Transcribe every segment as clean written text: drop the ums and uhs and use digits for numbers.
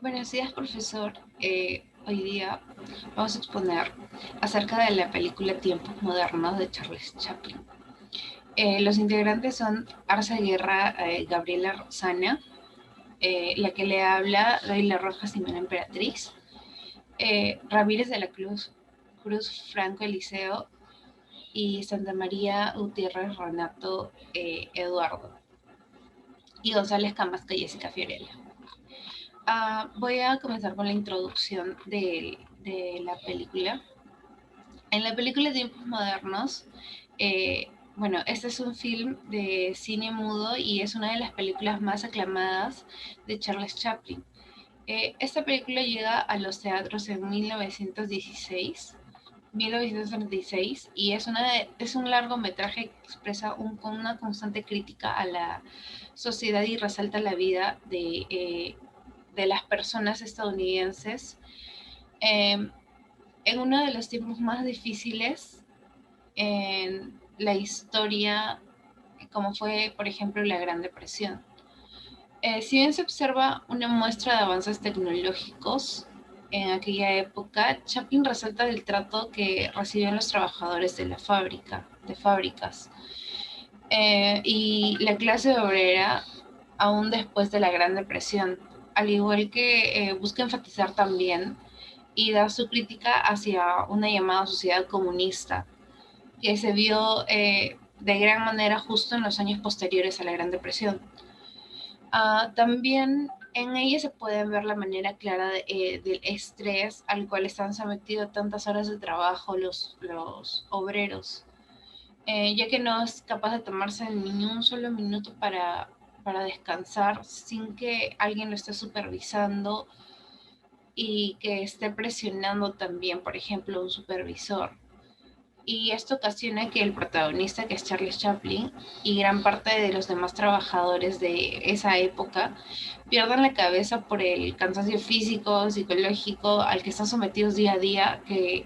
Buenos días, profesor. Hoy día vamos a exponer acerca de la película Tiempos Modernos de Charles Chaplin. Los integrantes son Arce Guerra, Gabriela Rosana, la que le habla, Doyla Rojas Jimena Emperatriz, Ramírez de la Cruz Franco Eliseo y Santa María Gutiérrez Renato Eduardo y González Camasca Jessica Fiorella. Voy a comenzar con la introducción de la película. En la película Tiempos Modernos, bueno, este es un film de cine mudo y es una de las películas más aclamadas de Charles Chaplin. Esta película llega a los teatros en 1936 y es un largometraje que expresa una constante crítica a la sociedad y resalta la vida de las personas estadounidenses en uno de los tiempos más difíciles en la historia, como fue, por ejemplo, la Gran Depresión. Si bien se observa una muestra de avances tecnológicos en aquella época, Chaplin resalta del trato que recibían los trabajadores de fábricas, y la clase obrera aún después de la Gran Depresión, al igual que busca enfatizar también y dar su crítica hacia una llamada sociedad comunista que se vio de gran manera justo en los años posteriores a la Gran Depresión. También en ella se puede ver la manera clara del estrés al cual están sometidos tantas horas de trabajo los obreros, ya que no es capaz de tomarse ni un solo minuto para descansar sin que alguien lo esté supervisando y que esté presionando también, por ejemplo, un supervisor. Y esto ocasiona que el protagonista, que es Charles Chaplin, y gran parte de los demás trabajadores de esa época pierdan la cabeza por el cansancio físico, psicológico al que están sometidos día a día, que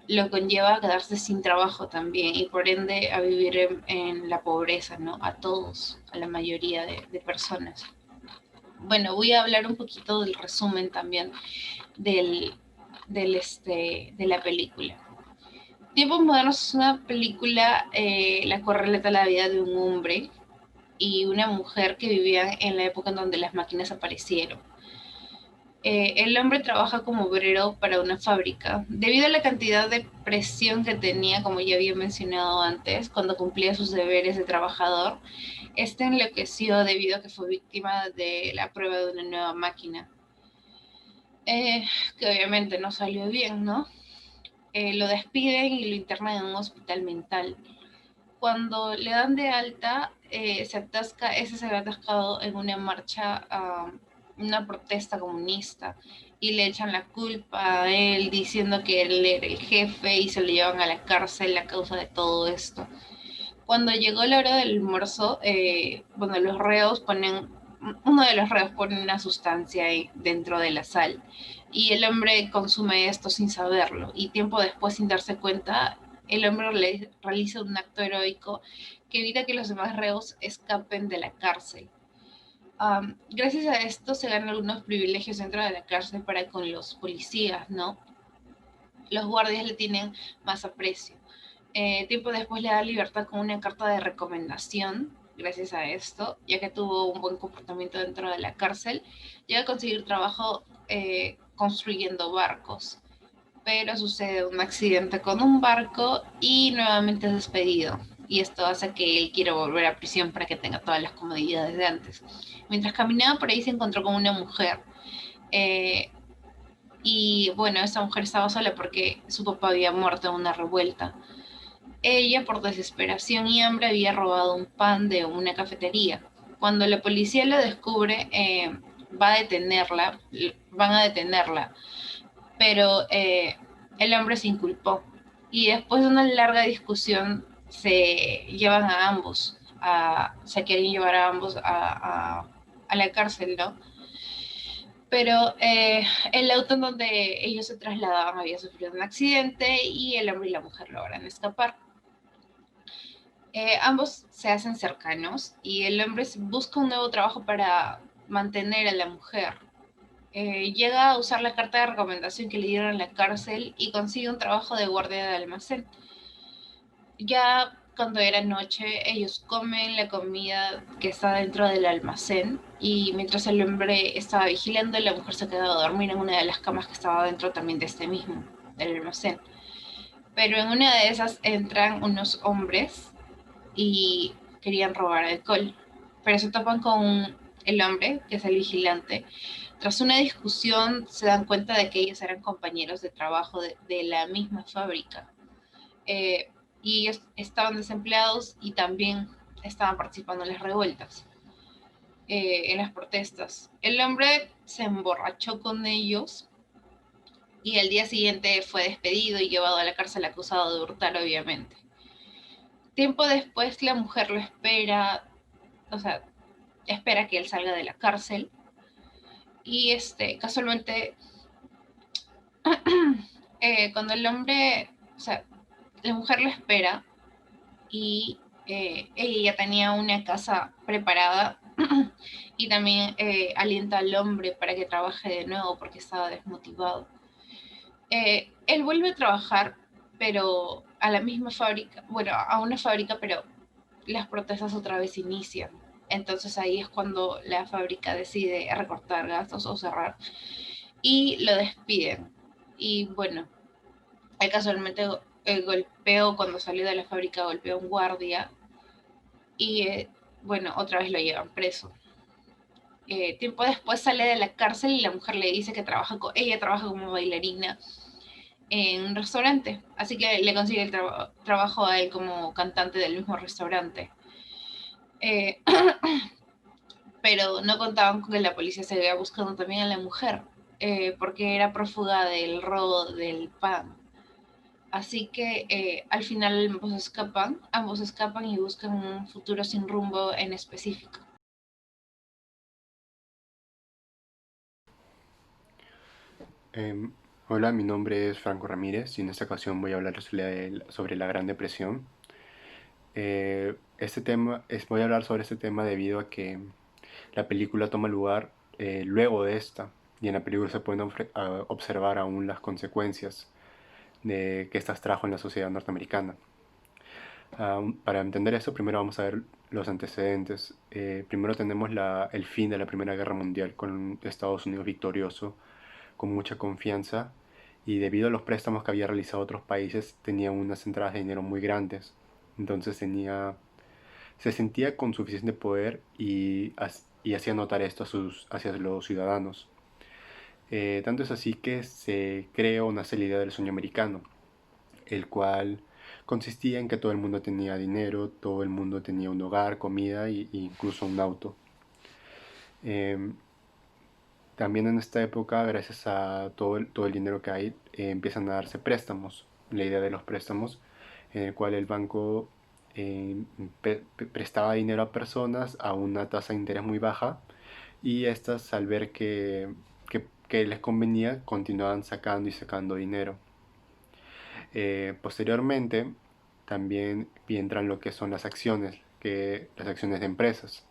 lo conlleva a quedarse sin trabajo también y por ende a vivir en la pobreza, ¿no? A todos, a la mayoría de personas. Bueno, voy a hablar un poquito del resumen también de la película. Tiempos Modernos es una película la cual relata la vida de un hombre y una mujer que vivían en la época en donde las máquinas aparecieron. El hombre trabaja como obrero para una fábrica. Debido a la cantidad de presión que tenía, como ya había mencionado antes, cuando cumplía sus deberes de trabajador, este enloqueció debido a que fue víctima de la prueba de una nueva máquina, que obviamente no salió bien, ¿no? Lo despiden y lo internan en un hospital mental. Cuando le dan de alta, ese se ve atascado en una marcha, una protesta comunista, y le echan la culpa a él diciendo que él era el jefe y se lo llevan a la cárcel a causa de todo esto. Cuando llegó la hora del almuerzo, bueno, uno de los reos pone una sustancia ahí dentro de la sal y el hombre consume esto sin saberlo y tiempo después, sin darse cuenta, el hombre realiza un acto heroico que evita que los demás reos escapen de la cárcel. Gracias a esto se ganan algunos privilegios dentro de la cárcel para con los policías, ¿no? Los guardias le tienen más aprecio. Tiempo después le da libertad con una carta de recomendación, gracias a esto, ya que tuvo un buen comportamiento dentro de la cárcel, llega a conseguir trabajo construyendo barcos, pero sucede un accidente con un barco y nuevamente es despedido. Y esto hace que él quiera volver a prisión para que tenga todas las comodidades de antes. Mientras caminaba por ahí se encontró con una mujer. Eh, y bueno, esa mujer estaba sola porque su papá había muerto en una revuelta. Ella, por desesperación y hambre, había robado un pan de una cafetería. Cuando la policía lo descubre, van a detenerla, pero el hombre se inculpó. Y después de una larga discusión, se llevan a ambos, se quieren llevar a ambos a la cárcel, ¿no? Pero el auto en donde ellos se trasladaban había sufrido un accidente y el hombre y la mujer logran escapar. Ambos se hacen cercanos y el hombre busca un nuevo trabajo para mantener a la mujer. Llega a usar la carta de recomendación que le dieron en la cárcel y consigue un trabajo de guardia de almacén. Ya cuando era noche, ellos comen la comida que está dentro del almacén y mientras el hombre estaba vigilando, la mujer se quedó a dormir en una de las camas que estaba dentro también de este mismo, del almacén. Pero en una de esas entran unos hombres y querían robar alcohol, pero se topan con el hombre, que es el vigilante. Tras una discusión se dan cuenta de que ellos eran compañeros de trabajo de la misma fábrica. Eh, y ellos estaban desempleados y también estaban participando en las revueltas, en las protestas. El hombre se emborrachó con ellos y al día siguiente fue despedido y llevado a la cárcel acusado de hurtar, obviamente. Tiempo después la mujer lo espera, o sea, espera que él salga de la cárcel y casualmente cuando el hombre, o sea, la mujer lo espera y ella ya tenía una casa preparada y también alienta al hombre para que trabaje de nuevo porque estaba desmotivado. Él vuelve a trabajar, pero a la misma fábrica, bueno, a una fábrica, pero las protestas otra vez inician. Entonces ahí es cuando la fábrica decide recortar gastos o cerrar y lo despiden. Y bueno, él casualmente golpeó, cuando salió de la fábrica, golpeó a un guardia y bueno, otra vez lo llevan preso. Tiempo después sale de la cárcel y la mujer le dice que ella trabaja como bailarina en un restaurante, así que le consigue el trabajo a él como cantante del mismo restaurante. Eh, pero no contaban con que la policía se seguía buscando también a la mujer, porque era prófuga del robo del pan. Así que al final ambos escapan y buscan un futuro sin rumbo en específico. Em, Hola, mi nombre es Franco Ramírez y en esta ocasión voy a hablar sobre la Gran Depresión. Voy a hablar sobre este tema debido a que la película toma lugar luego de esta y en la película se pueden observar aún las consecuencias que estas trajo en la sociedad norteamericana. Para entender esto, primero vamos a ver los antecedentes. Primero tenemos el fin de la Primera Guerra Mundial con Estados Unidos victorioso con mucha confianza y debido a los préstamos que había realizado otros países tenía unas entradas de dinero muy grandes. Entonces se sentía con suficiente poder y hacía notar esto hacia los ciudadanos. Tanto es así que se creó una la idea del sueño americano, el cual consistía en que todo el mundo tenía dinero, todo el mundo tenía un hogar, comida e incluso un auto. Eh, También en esta época, gracias a todo el dinero que hay, empiezan a darse préstamos. La idea de los préstamos, en el cual el banco prestaba dinero a personas a una tasa de interés muy baja y estas al ver que les convenía continuaban sacando y sacando dinero. Posteriormente también entran lo que son las acciones de empresas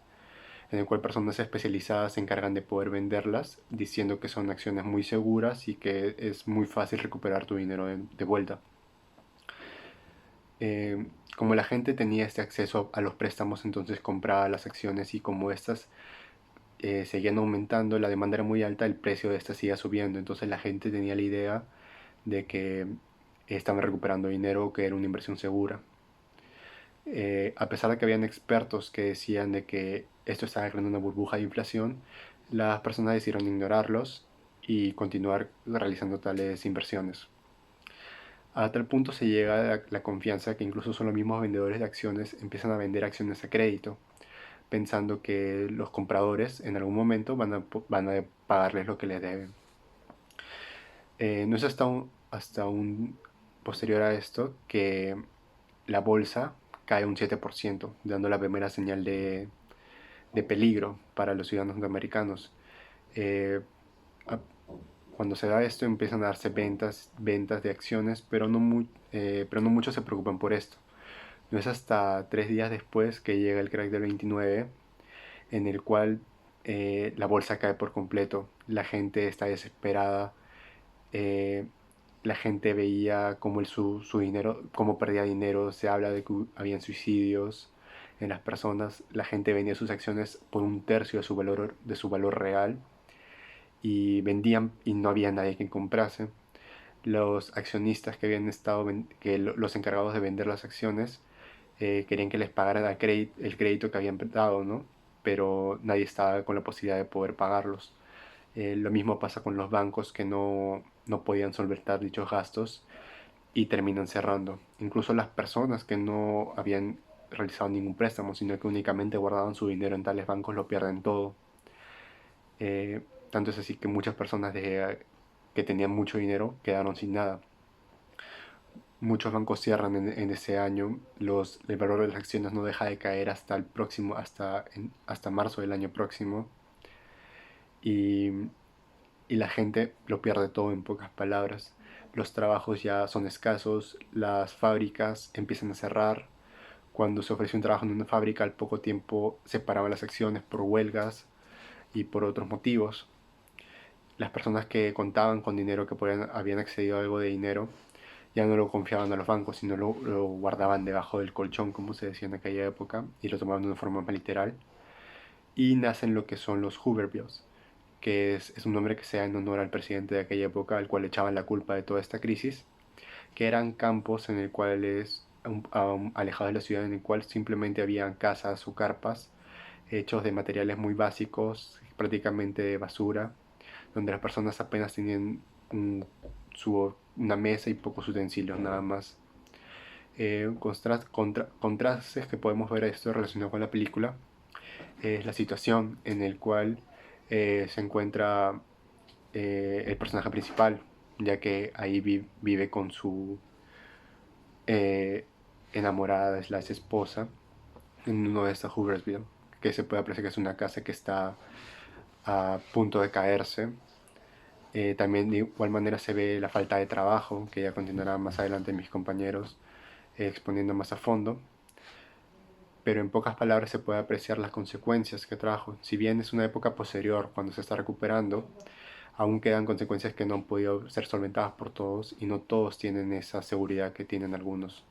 en el cual personas especializadas se encargan de poder venderlas, diciendo que son acciones muy seguras y que es muy fácil recuperar tu dinero de vuelta. Como la gente tenía este acceso a los préstamos, entonces compraba las acciones y como estas seguían aumentando, la demanda era muy alta, el precio de estas seguía subiendo, entonces la gente tenía la idea de que estaban recuperando dinero, que era una inversión segura. A pesar de que habían expertos que decían de que esto estaba creando una burbuja de inflación, las personas decidieron ignorarlos y continuar realizando tales inversiones. A tal punto se llega a la confianza que incluso son los mismos vendedores de acciones empiezan a vender acciones a crédito, pensando que los compradores en algún momento van a pagarles lo que les deben. No es hasta un posterior a esto que la bolsa cae un 7%, dando la primera señal de peligro para los ciudadanos norteamericanos. Eh, Cuando se da esto empiezan a darse ventas de acciones, pero no muchos se preocupan por esto. No es hasta 3 días después que llega el crack del 29, en el cual la bolsa cae por completo, la gente está desesperada, eh, la gente veía cómo su dinero, cómo perdía dinero, se habla de que habían suicidios en las personas, la gente vendía sus acciones por un tercio de su valor real y vendían y no había nadie que comprase. Los accionistas que habían estado, los encargados de vender las acciones, querían que les pagaran el crédito que habían dado, ¿no? Pero nadie estaba con la posibilidad de poder pagarlos. Lo mismo pasa con los bancos que no podían solventar dichos gastos y terminan cerrando. Incluso las personas que no habían realizado ningún préstamo, sino que únicamente guardaban su dinero en tales bancos, lo pierden todo. Tanto es así que muchas personas que tenían mucho dinero quedaron sin nada. Muchos bancos cierran en ese año, el valor de las acciones no deja de caer hasta el próximo, hasta marzo del año próximo, y, y la gente lo pierde todo en pocas palabras. Los trabajos ya son escasos, las fábricas empiezan a cerrar. Cuando se ofreció un trabajo en una fábrica, al poco tiempo se paraban las acciones por huelgas y por otros motivos. Las personas que contaban con dinero, habían accedido a algo de dinero, ya no lo confiaban a los bancos, sino lo guardaban debajo del colchón, como se decía en aquella época, y lo tomaban de una forma más literal. Y nacen lo que son los Hoovervilles, que es un nombre que se da en honor al presidente de aquella época, al cual echaban la culpa de toda esta crisis, que eran campos en el cual alejados de la ciudad, en el cual simplemente habían casas o carpas hechos de materiales muy básicos, prácticamente de basura, donde las personas apenas tenían una mesa y pocos utensilios nada más. Contrastes que podemos ver esto relacionado con la película es la situación en el cual se encuentra el personaje principal, ya que ahí vive con su eh, enamorada, es la esposa, en uno de estos Hooversville, que se puede apreciar que es una casa que está a punto de caerse. También de igual manera se ve la falta de trabajo, que ya continuará más adelante mis compañeros exponiendo más a fondo, pero en pocas palabras se puede apreciar las consecuencias que trajo. Si bien es una época posterior, cuando se está recuperando, aún quedan consecuencias que no han podido ser solventadas por todos y no todos tienen esa seguridad que tienen algunos.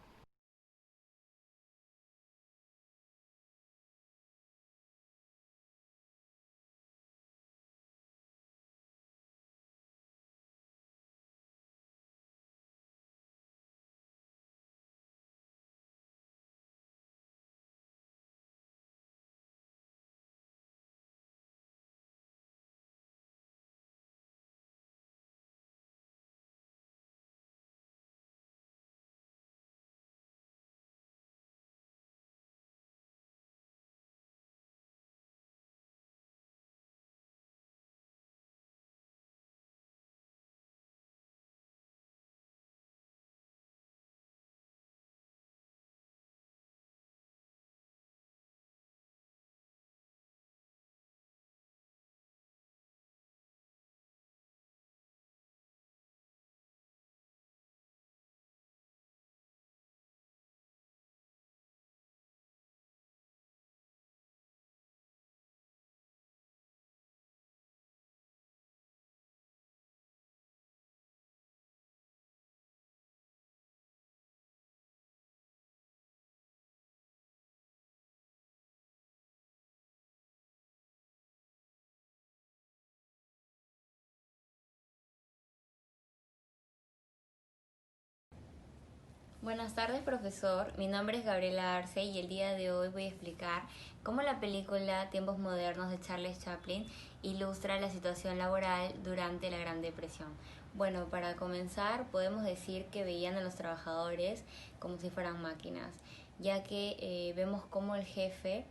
Buenas tardes, profesor. Mi nombre es Gabriela Arce y el día de hoy voy a explicar cómo la película Tiempos Modernos de Charles Chaplin ilustra la situación laboral durante la Gran Depresión. Bueno, para comenzar podemos decir que veían a los trabajadores como si fueran máquinas, ya que vemos cómo el jefe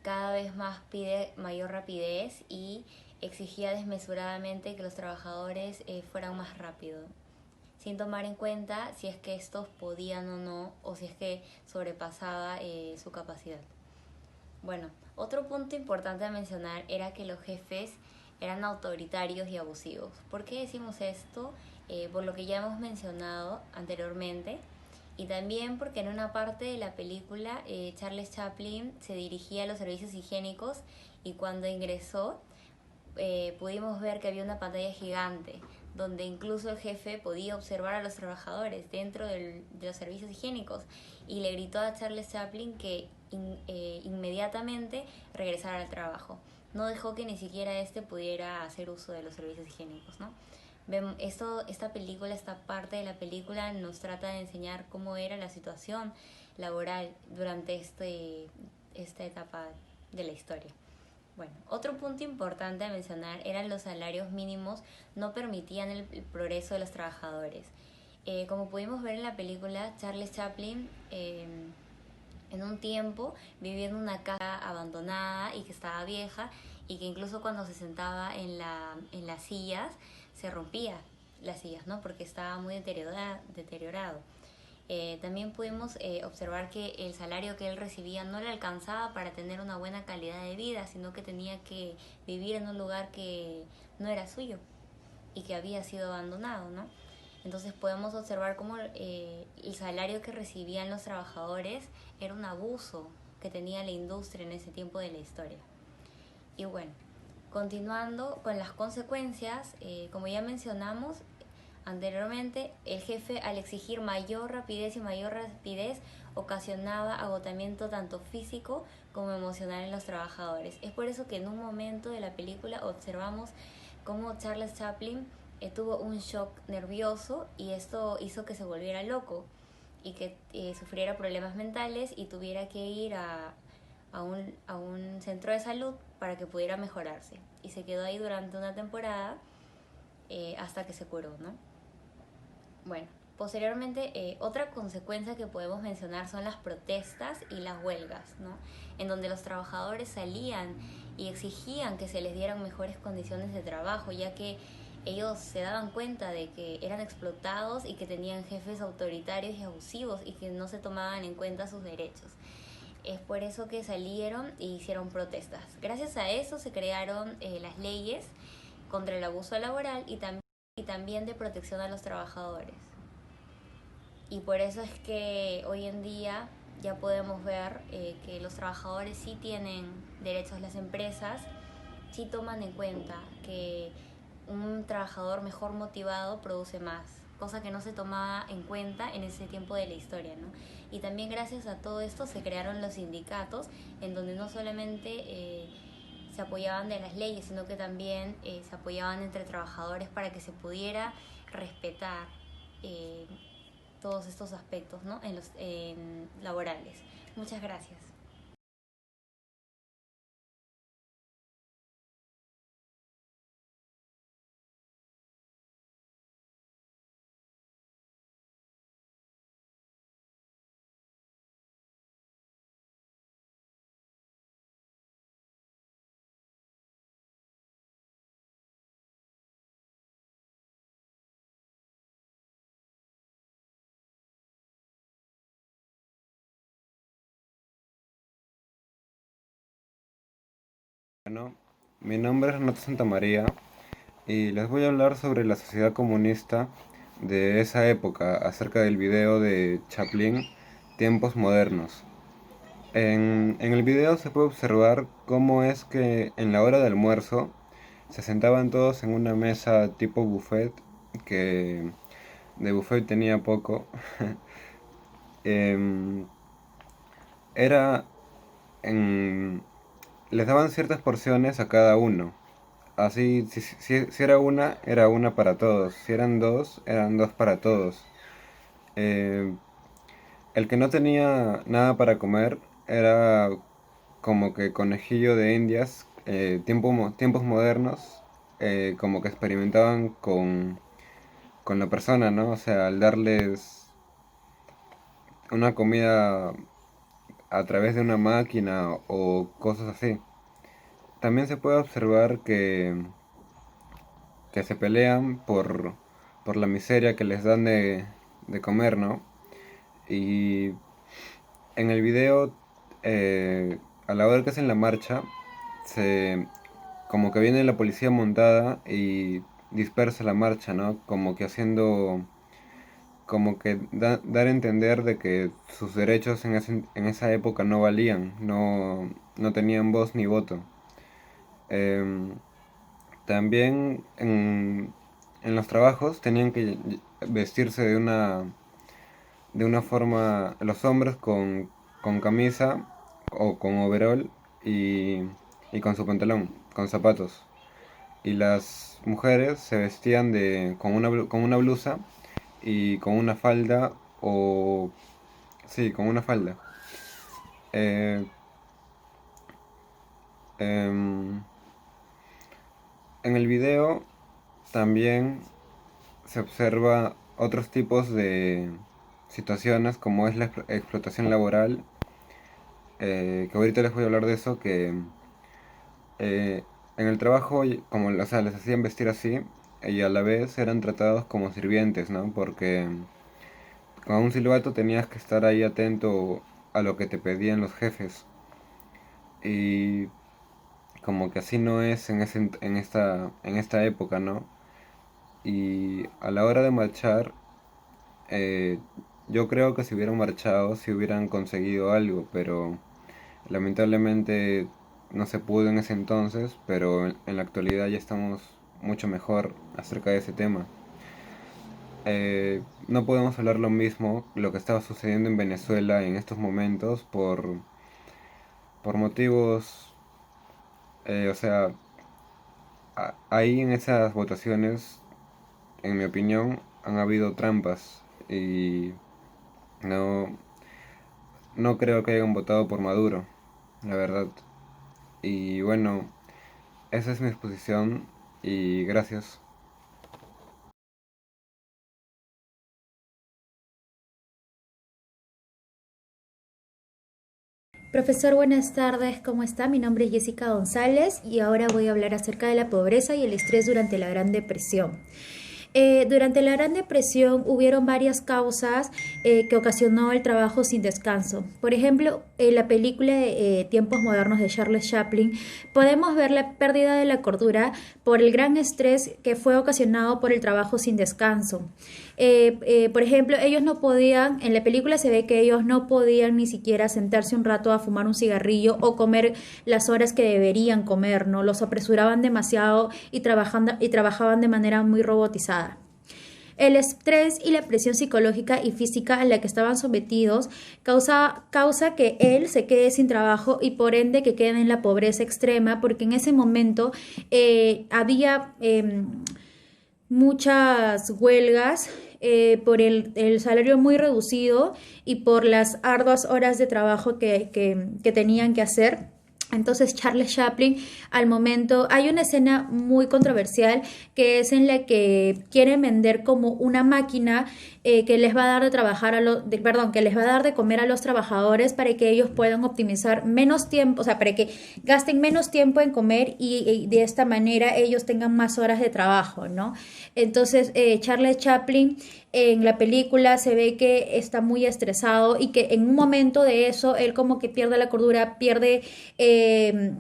cada vez más pide mayor rapidez y exigía desmesuradamente que los trabajadores fueran más rápidos sin tomar en cuenta si es que estos podían o no, o si es que sobrepasaba su capacidad. Bueno, otro punto importante a mencionar era que los jefes eran autoritarios y abusivos. ¿Por qué decimos esto? Por lo que ya hemos mencionado anteriormente, Y también porque en una parte de la película Charles Chaplin se dirigía a los servicios higiénicos y cuando ingresó pudimos ver que había una pantalla gigante donde incluso el jefe podía observar a los trabajadores dentro de los servicios higiénicos y le gritó a Charles Chaplin que inmediatamente regresara al trabajo. No dejó que ni siquiera este pudiera hacer uso de los servicios higiénicos, ¿no? Esta película, esta parte de la película nos trata de enseñar cómo era la situación laboral durante esta etapa de la historia. Bueno, otro punto importante a mencionar eran los salarios mínimos no permitían el progreso de los trabajadores. Como pudimos ver en la película, Charles Chaplin en un tiempo vivía en una casa abandonada y que estaba vieja y que incluso cuando se sentaba en las sillas se rompía las sillas, ¿no? Porque estaba muy deteriorado. También pudimos observar que el salario que él recibía no le alcanzaba para tener una buena calidad de vida, sino que tenía que vivir en un lugar que no era suyo y que había sido abandonado, ¿no? Entonces podemos observar cómo el salario que recibían los trabajadores era un abuso que tenía la industria en ese tiempo de la historia. Y bueno, continuando con las consecuencias, como ya mencionamos anteriormente, el jefe al exigir mayor rapidez ocasionaba agotamiento tanto físico como emocional en los trabajadores. Es por eso que en un momento de la película observamos cómo Charles Chaplin tuvo un shock nervioso y esto hizo que se volviera loco y que sufriera problemas mentales y tuviera que ir a un centro de salud para que pudiera mejorarse. Y se quedó ahí durante una temporada hasta que se curó, ¿no? Bueno, posteriormente otra consecuencia que podemos mencionar son las protestas y las huelgas, ¿no? En donde los trabajadores salían y exigían que se les dieran mejores condiciones de trabajo, ya que ellos se daban cuenta de que eran explotados y que tenían jefes autoritarios y abusivos y que no se tomaban en cuenta sus derechos. Es por eso que salieron e hicieron protestas. Gracias a eso se crearon las leyes contra el abuso laboral y también de protección a los trabajadores. Y por eso es que hoy en día ya podemos ver que los trabajadores sí tienen derechos, las empresas sí toman en cuenta que un trabajador mejor motivado produce más, cosa que no se tomaba en cuenta en ese tiempo de la historia, ¿no? Y también gracias a todo esto se crearon los sindicatos, en donde no solamente se apoyaban de las leyes, sino que también se apoyaban entre trabajadores para que se pudiera respetar todos estos aspectos, ¿no? en laborales. Muchas gracias. Bueno, mi nombre es Renato Santamaría y les voy a hablar sobre la sociedad comunista de esa época, acerca del video de Chaplin, Tiempos Modernos. En el video se puede observar cómo es que en la hora de almuerzo se sentaban todos en una mesa tipo buffet, que de buffet tenía poco. Em, era en, Les daban ciertas porciones a cada uno. Así, si era una para todos. Si eran dos para todos. Eh, el que no tenía nada para comer era como que conejillo de indias, tiempos modernos, como que experimentaban con la persona, ¿no? O sea, al darles una comida a través de una máquina o cosas así. También se puede observar que se pelean por la miseria que les dan de comer, ¿no? Y en el video, a la hora que hacen la marcha, se, como que viene la policía montada y dispersa la marcha, ¿no? Como que haciendo como que dar a entender de que sus derechos en esa época no valían, no tenían voz ni voto. Em, También en los trabajos tenían que vestirse de una forma, los hombres con camisa o con overol y con su pantalón, con zapatos. Y las mujeres se vestían con una blusa y con una falda o... Sí, con una falda. Eh, em, en el video también se observa otros tipos de situaciones como es la explotación laboral, que ahorita les voy a hablar de eso, que en el trabajo, como o sea, les hacían vestir así y a la vez eran tratados como sirvientes, ¿no? Porque con un silbato tenías que estar ahí atento a lo que te pedían los jefes. Y como que así no es en esta época, ¿no? Y a la hora de marchar, eh, yo creo que si hubieran marchado, si hubieran conseguido algo, pero lamentablemente no se pudo en ese entonces, pero en la actualidad ya estamos mucho mejor acerca de ese tema. No podemos hablar lo mismo, lo que estaba sucediendo en Venezuela en estos momentos por motivos, o sea, ahí en esas votaciones, en mi opinión, han habido trampas y no, no creo que hayan votado por Maduro, la verdad. Y bueno, esa es mi exposición y gracias. Profesor, buenas tardes, ¿cómo está? Mi nombre es Jessica González y ahora voy a hablar acerca de la pobreza y el estrés durante la Gran Depresión. Durante la Gran Depresión hubieron varias causas que ocasionó el trabajo sin descanso. Por ejemplo, en la película Tiempos Modernos de Charles Chaplin podemos ver la pérdida de la cordura por el gran estrés que fue ocasionado por el trabajo sin descanso. Por ejemplo, ellos no podían, en la película se ve que ellos no podían ni siquiera sentarse un rato a fumar un cigarrillo o comer las horas que deberían comer, ¿no? Los apresuraban demasiado y trabajaban de manera muy robotizada. El estrés y la presión psicológica y física a la que estaban sometidos causa que él se quede sin trabajo y por ende que quede en la pobreza extrema, porque en ese momento había muchas huelgas por el salario muy reducido y por las arduas horas de trabajo que tenían que hacer. Entonces Charles Chaplin al momento, hay una escena muy controversial que es en la que quieren vender como una máquina que les va a dar de trabajar que les va a dar de comer a los trabajadores para que ellos puedan optimizar menos tiempo, o sea, para que gasten menos tiempo en comer y de esta manera ellos tengan más horas de trabajo, ¿no? Entonces Charles Chaplin en la película se ve que está muy estresado y que en un momento de eso él como que pierde la cordura, pierde,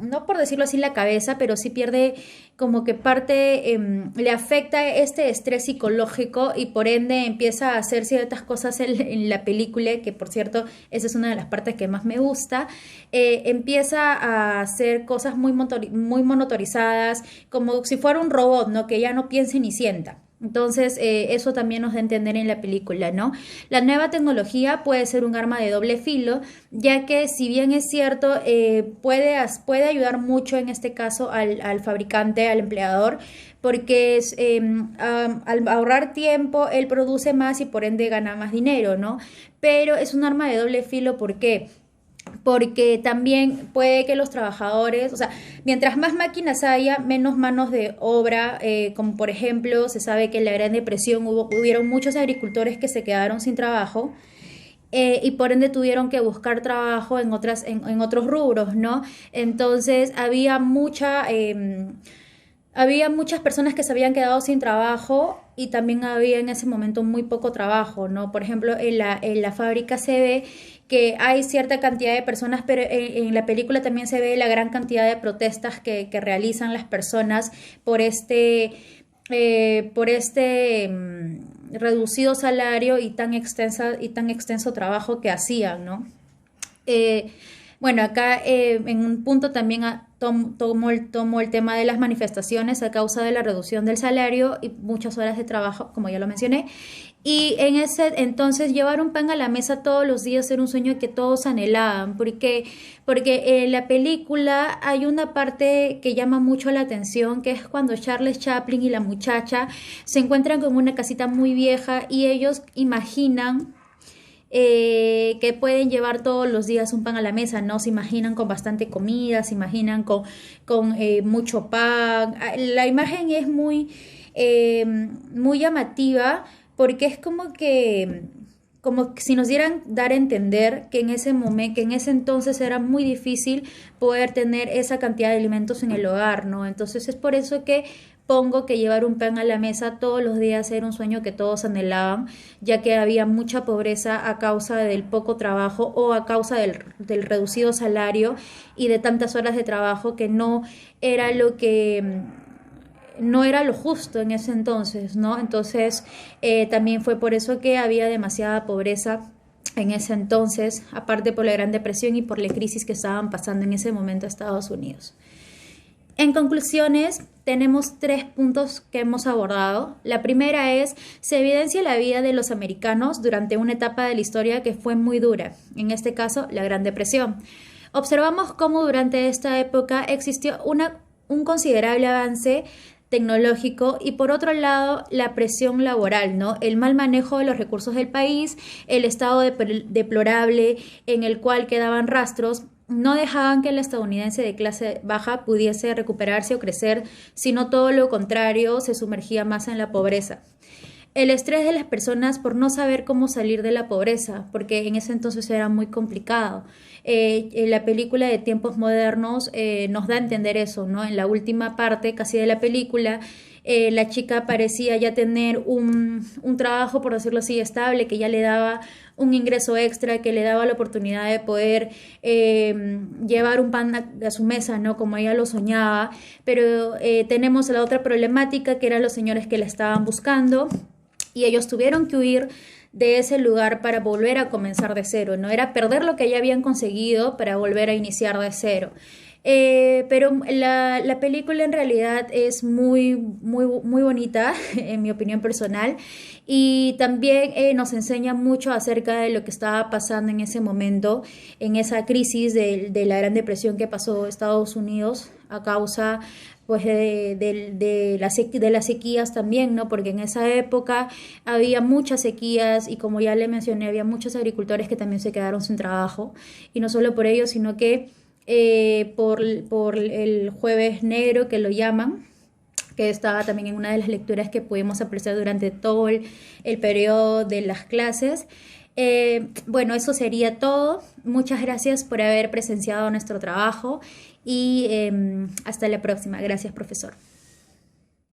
no por decirlo así la cabeza, pero sí pierde como que parte, le afecta este estrés psicológico y por ende empieza a hacer ciertas cosas en la película, que por cierto esa es una de las partes que más me gusta, empieza a hacer cosas muy monotorizadas, como si fuera un robot, ¿no? Que ya no piense ni sienta. Entonces, eso también nos da a entender en la película, ¿no? La nueva tecnología puede ser un arma de doble filo, ya que si bien es cierto, puede ayudar mucho en este caso al fabricante, al empleador, porque al ahorrar tiempo, él produce más y por ende gana más dinero, ¿no? Pero es un arma de doble filo, ¿por qué? Porque también puede que los trabajadores, o sea, mientras más máquinas haya, menos manos de obra, como por ejemplo, se sabe que en la Gran Depresión hubieron muchos agricultores que se quedaron sin trabajo y por ende tuvieron que buscar trabajo en otros rubros, ¿no? Entonces había muchas personas que se habían quedado sin trabajo y también había en ese momento muy poco trabajo, ¿no? Por ejemplo, en la fábrica se ve que hay cierta cantidad de personas, pero en la película también se ve la gran cantidad de protestas que realizan las personas por reducido salario y tan extenso trabajo que hacían, ¿no? Bueno, acá en un punto también tomo el tema de las manifestaciones a causa de la reducción del salario y muchas horas de trabajo, como ya lo mencioné. Y en ese entonces llevar un pan a la mesa todos los días era un sueño que todos anhelaban, porque en la película hay una parte que llama mucho la atención, que es cuando Charles Chaplin y la muchacha se encuentran con una casita muy vieja y ellos imaginan que pueden llevar todos los días un pan a la mesa, ¿no? Se imaginan con bastante comida, se imaginan con mucho pan. La imagen es muy llamativa porque es como si nos dieran dar a entender que en ese momento, que en ese entonces era muy difícil poder tener esa cantidad de alimentos en el hogar, ¿no? Entonces es por eso que pongo que llevar un pan a la mesa todos los días era un sueño que todos anhelaban, ya que había mucha pobreza a causa del poco trabajo o a causa del reducido salario y de tantas horas de trabajo que no era lo justo en ese entonces, ¿no? Entonces también fue por eso que había demasiada pobreza en ese entonces, aparte por la Gran Depresión y por la crisis que estaban pasando en ese momento a Estados Unidos. En conclusiones, tenemos 3 puntos que hemos abordado. La primera es, se evidencia la vida de los americanos durante una etapa de la historia que fue muy dura, en este caso, la Gran Depresión. Observamos cómo durante esta época existió un considerable avance tecnológico y por otro lado la presión laboral, ¿no? El mal manejo de los recursos del país, el estado deplorable en el cual quedaban rastros, no dejaban que el estadounidense de clase baja pudiese recuperarse o crecer, sino todo lo contrario, se sumergía más en la pobreza. El estrés de las personas por no saber cómo salir de la pobreza, porque en ese entonces era muy complicado. La película de Tiempos Modernos nos da a entender eso, ¿no? En la última parte casi de la película, la chica parecía ya tener un trabajo, por decirlo así, estable, que ya le daba un ingreso extra, que le daba la oportunidad de poder llevar un pan a su mesa, ¿no? Como ella lo soñaba. Pero tenemos la otra problemática, que eran los señores que la estaban buscando y ellos tuvieron que huir de ese lugar para volver a comenzar de cero, ¿no? Era perder lo que ya habían conseguido para volver a iniciar de cero. Pero la película en realidad es muy, muy, muy bonita, en mi opinión personal, y también nos enseña mucho acerca de lo que estaba pasando en ese momento, en esa crisis de la Gran Depresión que pasó Estados Unidos a causa pues de las sequías también, ¿no? Porque en esa época había muchas sequías y como ya le mencioné, había muchos agricultores que también se quedaron sin trabajo, y no solo por ello, sino que por el Jueves Negro, que lo llaman, que estaba también en una de las lecturas que pudimos apreciar durante todo el periodo de las clases. Bueno, eso sería todo. Muchas gracias por haber presenciado nuestro trabajo y hasta la próxima. Gracias, profesor.